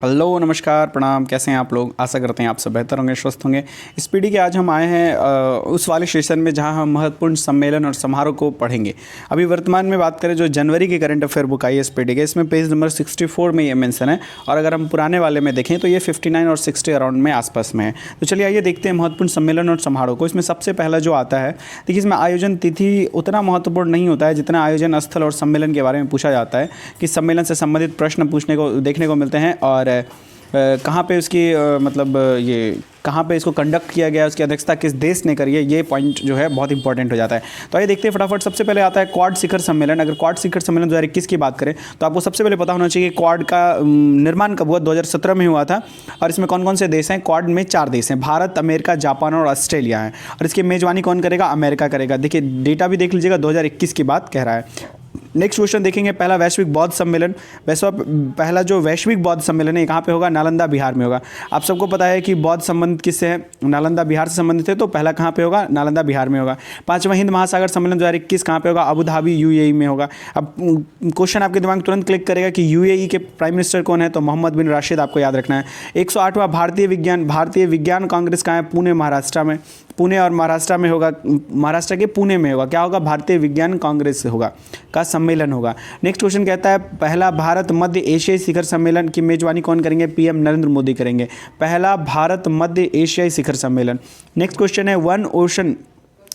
Hello नमस्कार प्रणाम, कैसे हैं आप लोग। आशा करते हैं आप सब बेहतर होंगे, स्वस्थ होंगे। इस पीढ़ी के आज हम आए हैं उस वाले सेशन में जहां हम महत्वपूर्ण सम्मेलन और समारोह को पढ़ेंगे। अभी वर्तमान में बात करें जो जनवरी की करंट अफेयर बुक आई है इस पीढ़ी के, इसमें पेज नंबर 64 में ये मेंशन है, और अगर हम पुराने वाले में देखें तो ये 59 और 60 अराउंड में आसपास में है। तो चलिए आइए देखते हैं महत्वपूर्ण सम्मेलन और समारोह को। इसमें सबसे पहला जो आता है, देखिए इसमें आयोजन तिथि उतना महत्वपूर्ण नहीं होता है जितना आयोजन स्थल और सम्मेलन के बारे में पूछा जाता है कि सम्मेलन से संबंधित प्रश्न पूछने को देखने को मिलते हैं, और कहाँ पे उसकी ये कहाँ पे इसको कंडक्ट किया गया, उसकी अध्यक्षता किस देश ने करी है, ये पॉइंट जो है बहुत इंपॉर्टेंट हो जाता है। तो आइए देखते हैं फटाफट। सबसे पहले आता है क्वाड शिखर सम्मेलन। अगर क्वाड शिखर सम्मेलन 2021 की बात करें तो आपको सबसे पहले पता होना चाहिए कि क्वाड का निर्माण कब हुआ। 2017 में हुआ था, और इसमें कौन कौन से देश हैं। क्वाड में 4 देश हैं, भारत, अमेरिका, जापान और ऑस्ट्रेलिया है, और इसकी मेजबानी कौन करेगा, अमेरिका करेगा। देखिए डेटा भी देख लीजिएगा, 2021 की बात कह रहा है। नेक्स्ट क्वेश्चन देखेंगे, पहला वैश्विक बौद्ध सम्मेलन। पहला जो वैश्विक बौद्ध सम्मेलन है कहाँ पे होगा, नालंदा बिहार में होगा। आप सबको पता है कि बौद्ध संबंधित किससे है, नालंदा बिहार से संबंधित है, तो पहला कहाँ पे होगा, नालंदा बिहार में होगा। पांचवा हिंद महासागर सम्मेलन 2021 कहाँ पे होगा, अबू धाबी यूएई में होगा। अब क्वेश्चन आपके दिमाग में तुरंत क्लिक करेगा कि यूएई के प्राइम मिनिस्टर कौन है, तो मोहम्मद बिन राशिद आपको याद रखना है। 108वां भारतीय विज्ञान कांग्रेस कहाँ है, पुणे महाराष्ट्र में। पुणे और महाराष्ट्र में होगा, महाराष्ट्र के पुणे में होगा। क्या होगा, भारतीय विज्ञान कांग्रेस होगा का सम्मेलन होगा। नेक्स्ट क्वेश्चन कहता है, पहला भारत मध्य एशियाई शिखर सम्मेलन की मेजबानी कौन करेंगे, पीएम नरेंद्र मोदी करेंगे। पहला भारत मध्य एशियाई शिखर सम्मेलन। नेक्स्ट क्वेश्चन है, वन ओशन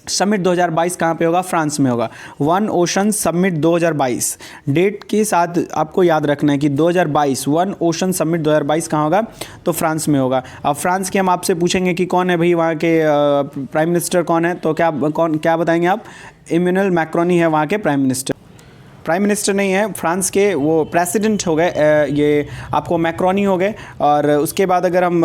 समिट 2022 कहाँ पे होगा, फ्रांस में होगा। वन ओशन समिट 2022 डेट के साथ आपको याद रखना है कि 2022 वन ओशन समिट 2022 कहाँ होगा, तो फ्रांस में होगा। अब फ्रांस के हम आपसे पूछेंगे कि कौन है भाई वहाँ के प्राइम मिनिस्टर कौन है, तो क्या बताएंगे आप, इमैनुअल मैक्रोन है वहाँ के प्राइम मिनिस्टर नहीं है, फ्रांस के वो प्रेसिडेंट हो गए, ये आपको मैक्रोनी हो गए। और उसके बाद अगर हम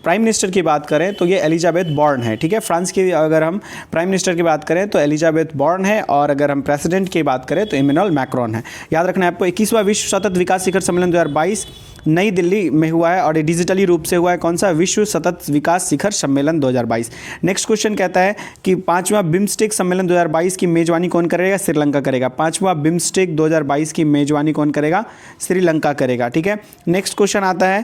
प्राइम मिनिस्टर की बात करें तो ये एलिजाबेथ बॉर्न है, ठीक है। फ्रांस की अगर हम प्राइम मिनिस्टर की बात करें तो एलिजाबेथ बॉर्न है, और अगर हम प्रेसिडेंट की बात करें तो इमैनुअल मैक्रोन है। याद रखना है आपको। 21वां विश्व सतत विकास शिखर सम्मेलन 2022 नई दिल्ली में हुआ है, और डिजिटली रूप से हुआ है। कौन सा, विश्व सतत विकास शिखर सम्मेलन 2022। नेक्स्ट क्वेश्चन कहता है कि 5वां बिम्स्टेक सम्मेलन 2022 की मेजबानी कौन करेगा, श्रीलंका करेगा। 5वां बिम्स्टेक 2022 की मेजबानी कौन करेगा, श्रीलंका करेगा, ठीक है। नेक्स्ट क्वेश्चन आता है,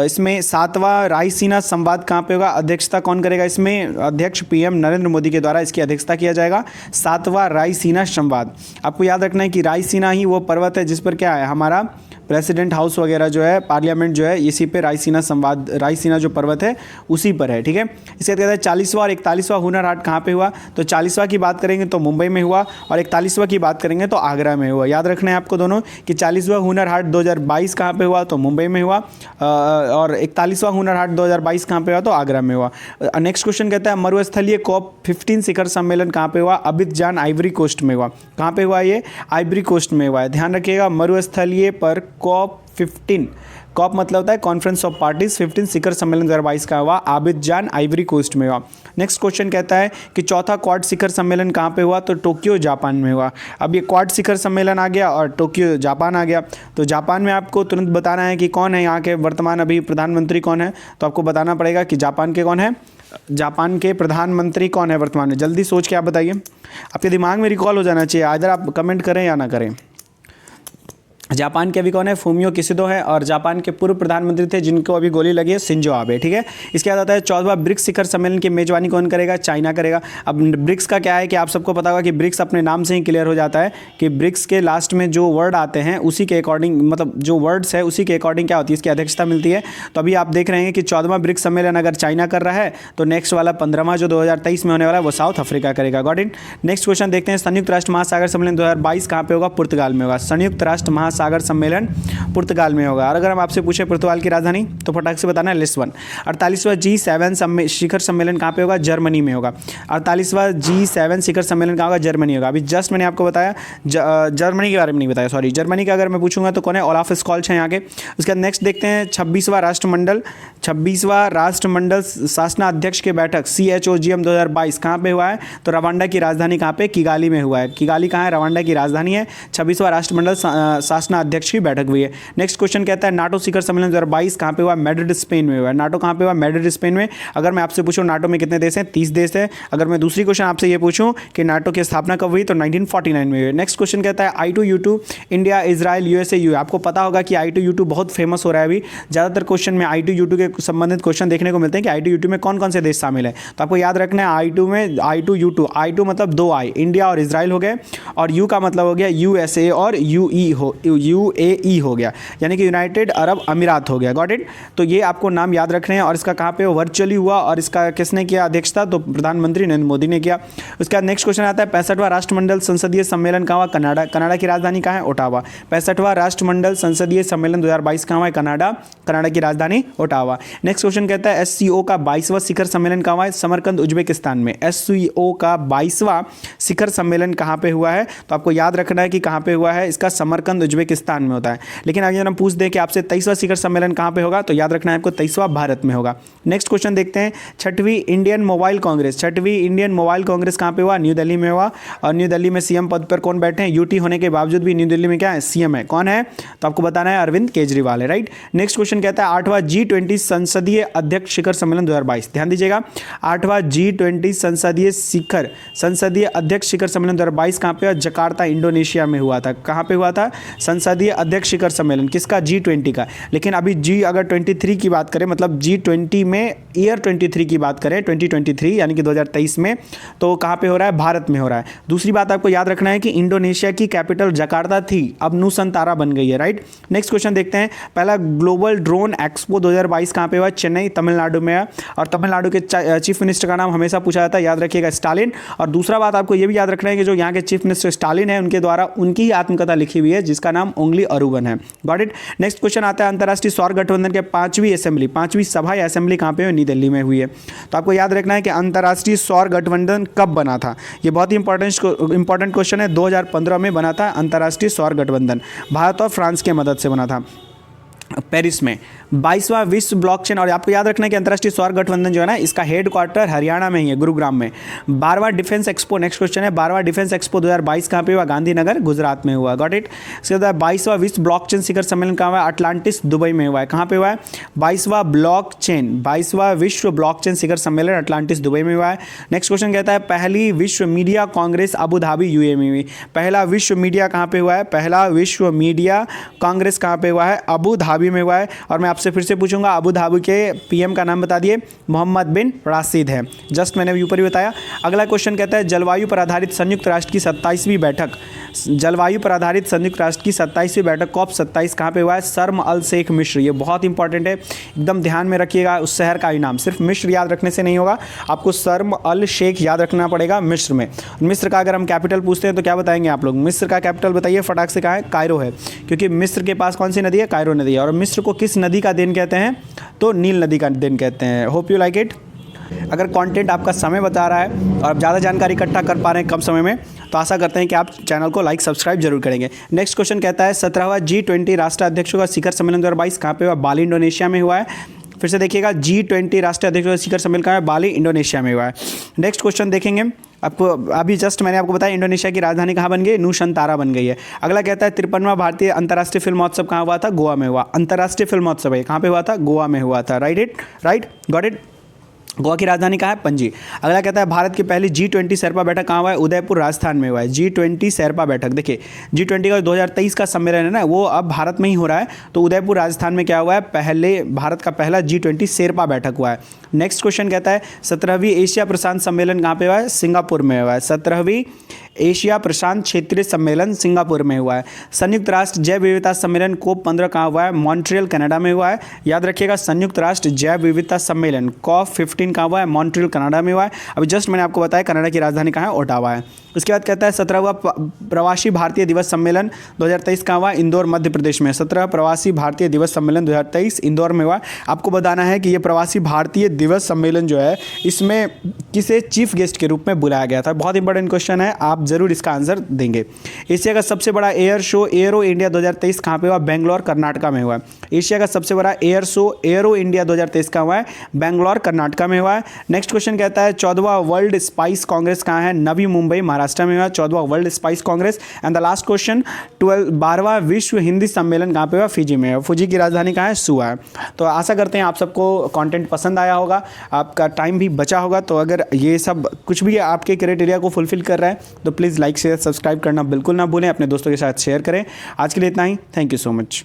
इसमें 7वां रायसीना संवाद कहाँ पे होगा, अध्यक्षता कौन करेगा। इसमें अध्यक्ष पीएम नरेंद्र मोदी के द्वारा इसकी अध्यक्षता किया जाएगा। 7वां रायसीना संवाद। आपको याद रखना है कि रायसीना ही वो पर्वत है जिस पर क्या है, हमारा प्रेसिडेंट हाउस वगैरह जो है, पार्लियामेंट जो है, इसी पे रायसीना जो पर्वत है उसी पर है, ठीक है। इसके कहता है 40वां और 41वां हुनर हाट कहाँ पे हुआ, तो 40वां की बात करेंगे तो मुंबई में हुआ, और 41वां की बात करेंगे तो आगरा में हुआ। याद रखना है आपको दोनों कि 40वां हुनर हाट 2022 कहाँ पे हुआ, तो मुंबई में हुआ, और 41वां हुनर हाट 2022 कहाँ पे हुआ, तो आगरा में हुआ। नेक्स्ट क्वेश्चन कहता है, मरुस्थलीय COP15 शिखर सम्मेलन कहाँ पे हुआ, अबिदजान आइवरी कोस्ट में हुआ। कहाँ पे हुआ, ये आइवरी कोस्ट में हुआ है। ध्यान रखिएगा, मरुस्थलीय पर COP15, कॉप मतलब होता है कॉन्फ्रेंस ऑफ पार्टीज, 15 शिखर सम्मेलन 2022 का हुआ, अबिदजान आइवरी कोस्ट में हुआ। नेक्स्ट क्वेश्चन कहता है कि चौथा क्वाड शिखर सम्मेलन कहाँ पे हुआ, तो टोक्यो जापान में हुआ। अब ये क्वाड शिखर सम्मेलन आ गया और टोक्यो जापान आ गया, तो जापान में आपको तुरंत बताना है कि कौन है यहाँ के वर्तमान अभी प्रधानमंत्री कौन है, तो आपको बताना पड़ेगा कि जापान के कौन है, जापान के प्रधानमंत्री कौन है वर्तमान में। जल्दी सोच के आप बताइए, आपके दिमाग में रिकॉल हो जाना चाहिए, इधर आप कमेंट करें या ना करें। जापान के अभी कौन है, फूमियो किसिडो है, और जापान के पूर्व प्रधानमंत्री थे जिनको अभी गोली लगी है, शिंजो आबे, ठीक है। इसके बाद आता है 14वां ब्रिक्स शिखर सम्मेलन की मेजबानी कौन करेगा, चाइना करेगा। अब ब्रिक्स का क्या है कि आप सबको पता होगा कि ब्रिक्स अपने नाम से ही क्लियर हो जाता है कि ब्रिक्स के लास्ट में जो वर्ड आते हैं उसी के अकॉर्डिंग, मतलब जो वर्ड्स है उसी के अकॉर्डिंग क्या होती है, इसकी अध्यक्षता मिलती है। तो अभी आप देख रहे हैं कि 14वां ब्रिक्स सम्मेलन अगर चाइना कर रहा है तो नेक्स्ट वाला 15वां जो 2023 में होने वाला है वो साउथ अफ्रीका करेगा। Got it. नेक्स्ट क्वेश्चन देखते हैं, संयुक्त राष्ट्र महासागर सम्मेलन 2022 कहाँ पे होगा, पुर्तगाल में होगा। संयुक्त राष्ट्र महासागर सम्मेलन पुर्तगाल में होगा। और अगर हम आपसे पूछे पुर्तगाल की राजधानी, तो फटाक से बताना है लिस्बन। 48वां G7 शिखर सम्मेलन कहाँ पे होगा, जर्मनी में होगा। 48वां G7 शिखर सम्मेलन कहाँ होगा, जर्मनी होगा। अभी जस्ट मैंने आपको बताया, जर्मनी के बारे में नहीं बताया, सॉरी। जर्मनी का अगर मैं पूछूंगा तो कौन है, ओलाफ स्कॉल्च है यहाँ के। उसके बाद नेक्स्ट देखते हैं 26वां राष्ट्रमंडल शासनाध्यक्ष की बैठक CHOGM 2022 कहाँ पे हुआ है, तो रवांडा की राजधानी कहाँ पे, किगाली में हुआ है। किगाली कहाँ है, रवांडा की राजधानी है। 26वां राष्ट्रमंडल राष्ट्र अध्यक्ष की बैठक हुई है। नेक्स्ट क्वेश्चन कहता है नाटो शिखर सम्मेलन 2022 कहाँ पे हुआ? मैड्रिड स्पेन में हुआ है। नाटो कहाँ पे हुआ? मैड्रिड स्पेन में। अगर मैं आपसे पूछूं नाटो में कितने देश हैं? 30 देश है। अगर मैं दूसरी क्वेश्चन आपसे ये पूछूं कि नाटो की स्थापना कब हुई, तो 1949 में हुई। नेक्स्ट क्वेश्चन कहता है I2U2 India, Israel, USA, EU। आपको पता होगा कि I2U2 बहुत फेमस हो रहा है अभी। ज़्यादातर क्वेश्चन में I2U2 के संबंधित क्वेश्चन देखने को मिलते हैं कि I2U2 में कौन कौन से देश शामिल है। तो आपको याद रखना है I2 में I2U2, I2 मतलब 2 I, इंडिया और इजराइल हो गए, और U का मतलब हो गया USA और UAE हो गया, यानी कि यूनाइटेड अरब अमीरात हो गया। Got it. तो ये आपको नाम याद रखने हैं। और इसका कहाँ पे वर्चुअली हुआ और इसका किसने किया अध्यक्षता? तो प्रधानमंत्री नरेंद्र मोदी ने किया। उसके बाद नेक्स्ट क्वेश्चन आता है 65वां राष्ट्रमंडल संसदीय सम्मेलन कहाँ हुआ? कनाडा। कनाडा की राजधानी कहाँ है? ओटावा। 65वां राष्ट्रमंडल संसदीय सम्मेलन 2022 कहाँ हुआ है? कनाडा। कनाडा की राजधानी ओटावा। नेक्स्ट क्वेश्चन कहता है SCO का 22वां शिखर सम्मेलन कहाँ हुआ है? समरकंद, उज्बेकिस्तान में। SCO का 22वां शिखर सम्मेलन कहाँ पे हुआ है? तो आपको याद रखना है कि कहाँ पे हुआ है इसका, समरकंद उज्बेकिस्तान में होता है। लेकिन अगर हम पूछ दें कि आपसे 23वां शिखर सम्मेलन कहाँ पे होगा, तो याद रखना है आपको 23वां भारत में होगा। नेक्स्ट क्वेश्चन देखते हैं 6वीं इंडियन मोबाइल कांग्रेस। 6वीं इंडियन मोबाइल कांग्रेस कहाँ पे हुआ? न्यू दिल्ली में हुआ। और न्यू दिल्ली में CM पद पर कौन बैठे हैं? UT होने के बावजूद भी न्यू दिल्ली में क्या है? CM है। कौन है? तो आपको बताना है अरविंद केजरीवाल है। राइट। नेक्स्ट क्वेश्चन कहता है 8वां G20 संसदीय अध्यक्ष शिखर सम्मेलन 2022। ध्यान दीजिएगा, 8वां G20 संसदीय अध्यक्ष शिखर सम्मेलन 2022 कहाँ पे हुआ? जकार्ता, इंडोनेशिया में हुआ था। कहाँ पे हुआ था? संसदीय अध्यक्ष शिखर सम्मेलन किसका? G20 का। लेकिन अभी अगर 23 की बात करें, मतलब G20 में ईयर 23 की बात करें, 2023 यानी कि 2023 में, तो कहाँ पे हो रहा है? भारत में हो रहा है। दूसरी बात आपको याद रखना है कि इंडोनेशिया की कैपिटल जकार्ता थी, अब नूसंतारा बन गई है। राइट। नेक्स्ट क्वेश्चन देखते हैं, पहला ग्लोबल ड्रोन एक्सपो 2022 कहाँ पे हुआ? चेन्नई, तमिलनाडु में है। और तमिलनाडु के चीफ मिनिस्टर का नाम हमेशा पूछा जाता है, याद रखिएगा, स्टालिन। और दूसरा बात आपको ये भी याद रखना है कि जो यहाँ के चीफ मिनिस्टर स्टालिन है, उनके द्वारा उनकी ही आत्मकथा लिखी हुई है जिसका नाम ओंगली अरुवन है। Got it. नेक्स्ट क्वेश्चन आता है अंतर्राष्ट्रीय सौर गठबंधन के 5वीं सभा या असेंबली कहाँ पे हुई? नई दिल्ली में हुई है। तो आपको याद रखना है कि अंतर्राष्ट्रीय सौर गठबंधन कब बना था? ये बहुत ही इंपॉर्टेंट क्वेश्चन है। 2015 में बना था अंतर्राष्ट्रीय सौर गठबंधन, भारत और फ्रांस की मदद से बना था, पेरिस में। 22वां विश्व ब्लॉकचेन, और आपको याद रखना है कि अंतर्राष्ट्रीय सौर गठबंधन जो है ना, इसका हेडक्वार्टर हरियाणा में ही है, गुरुग्राम में। 12वां डिफेंस एक्सपो, नेक्स्ट क्वेश्चन है 12वां डिफेंस एक्सपो 2022 कहाँ पे हुआ? गांधीनगर, गुजरात में हुआ। Got it. इसके बाद 22वां विश्व ब्लॉकचेन शिखर सम्मेलन कहाँ हुआ है? अटलांटिस, दुबई में हुआ है। कहाँ पे हुआ है? 22वां विश्व ब्लॉकचेन शिखर सम्मेलन अटलांटिस, दुबई में हुआ है। नेक्स्ट क्वेश्चन कहता है पहली विश्व media Congress Abu Dhabi, UAE में हुई। पहला विश्व मीडिया कहाँ पे हुआ है? पहला विश्व मीडिया कांग्रेस कहाँ पे हुआ है? अबू धाबी में हुआ है। और मैं आपसे फिर से पूछूंगा, अबू धाबी के PM का नाम बता दिए। मोहम्मद बिन राशिद है। जस्ट मैंने ऊपर ही बताया। अगला क्वेश्चन कहता है जलवायु पर आधारित संयुक्त राष्ट्र की 27वीं बैठक, जलवायु पर आधारित संयुक्त राष्ट्र की 27वीं बैठक COP27 कहाँ पे हुआ है? शर्म अल शेख, मिस्र। ये बहुत इंपॉर्टेंट है, एकदम ध्यान में रखिएगा। उस शहर का ही नाम, सिर्फ मिस्र याद रखने से नहीं होगा, आपको शर्म अल शेख याद रखना पड़ेगा, मिस्र में। मिस्र का अगर हम कैपिटल पूछते हैं तो क्या बताएंगे आप लोग? मिस्र का कैपिटल बताइए फटाक से, कहाँ है? कायरो है, क्योंकि मिस्र के पास कौन सी नदी है? कायरो नदी है। और मिस्र को किस नदी का देन कहते हैं? तो नील नदी का देन कहते हैं। Hope you like it. अगर कंटेंट आपका समय बता रहा है और आप ज़्यादा जानकारी इकट्ठा कर पा रहे हैं कम समय में, तो आशा करते हैं कि आप चैनल को लाइक सब्सक्राइब जरूर करेंगे। नेक्स्ट क्वेश्चन कहता है 17वां G20 राष्ट्र अध्यक्षों का शिखर सम्मेलन 2022 कहाँ पे हुआ? बाली, इंडोनेशिया में हुआ है। फिर से देखिएगा, G20 राष्ट्रीय अध्यक्षों का शिखर सम्मेलन कहाँ है? बाली, इंडोनेशिया में हुआ है। नेक्स्ट क्वेश्चन देखेंगे, आपको अभी जस्ट मैंने आपको बताया इंडोनेशिया की राजधानी कहाँ बन गई? नूशंतारा बन गई है। अगला कहता है 53वां भारतीय अंतर्राष्ट्रीय फिल्म महोत्सव कहाँ हुआ था? गोवा में हुआ। अंतर्राष्ट्रीय फिल्म महोत्सव है, कहाँ पे हुआ था? गोवा में हुआ था। Right, got it. गोवा की राजधानी कहाँ है? पणजी। अगला कहता है भारत की पहली G20 शेरपा बैठक कहाँ हुआ है? उदयपुर, राजस्थान में हुआ है। G20 शेरपा बैठक, देखिए G20 का 2023 का सम्मेलन है ना, वो अब भारत में ही हो रहा है। तो उदयपुर, राजस्थान में क्या हुआ है? भारत का पहला G20 शेरपा बैठक हुआ है। नेक्स्ट क्वेश्चन कहता है 17वीं एशिया प्रशांत सम्मेलन कहाँ पे हुआ है? सिंगापुर में हुआ है। 17वीं एशिया प्रशांत क्षेत्रीय सम्मेलन सिंगापुर में हुआ है। संयुक्त राष्ट्र जैव विविधता सम्मेलन COP15 कहाँ हुआ है? मॉन्ट्रियल, कनाडा में हुआ है। याद रखिएगा, संयुक्त राष्ट्र जैव विविधता सम्मेलन COP15 कहाँ हुआ है? मॉन्ट्रियल, कनाडा में हुआ है। अभी जस्ट मैंने आपको बताया कनाडा की राजधानी कहाँ है? ओटावा है। उसके बाद कहता है 17वां प्रवासी भारतीय दिवस सम्मेलन 2023 कहाँ हुआ? इंदौर, मध्य प्रदेश में। 17वां प्रवासी भारतीय दिवस सम्मेलन 2023 इंदौर में हुआ। आपको बताना है कि ये प्रवासी भारतीय दिवस सम्मेलन जो है, इसमें किसे चीफ गेस्ट के रूप में बुलाया गया था। बहुत इंपॉर्टेंट क्वेश्चन है, आप आप ज़रूर इसका आंसर देंगे। एशिया का सबसे बड़ा एयर शो एरो इंडिया 2023 कहाँ पे हुआ? बेंगलोर कर्नाटका में हुआ है। एशिया का सबसे बड़ा एयर शो एरो इंडिया 2023 का हुआ है? बेंगलोर कर्नाटका में हुआ है। नेक्स्ट क्वेश्चन कहता है 14वां वर्ल्ड स्पाइस कांग्रेस कहाँ है? नवी मुंबई महाराष्ट्र में हुआ 14वां World Spice Congress. And the last question 12वां विश्व हिंदी सम्मेलन कहाँ पे हुआ? फिजी में। फिजी की राजधानी कहाँ है? सुआ है। तो आशा करते हैं आप सबको कंटेंट पसंद आया होगा, आपका टाइम भी बचा होगा। तो अगर ये सब कुछ भी आपके क्राइटेरिया को फुलफिल कर रहा है तो प्लीज़ लाइक शेयर सब्सक्राइब करना बिल्कुल ना भूलें, अपने दोस्तों के साथ शेयर करें। आज के लिए इतना ही, थैंक यू सो मच।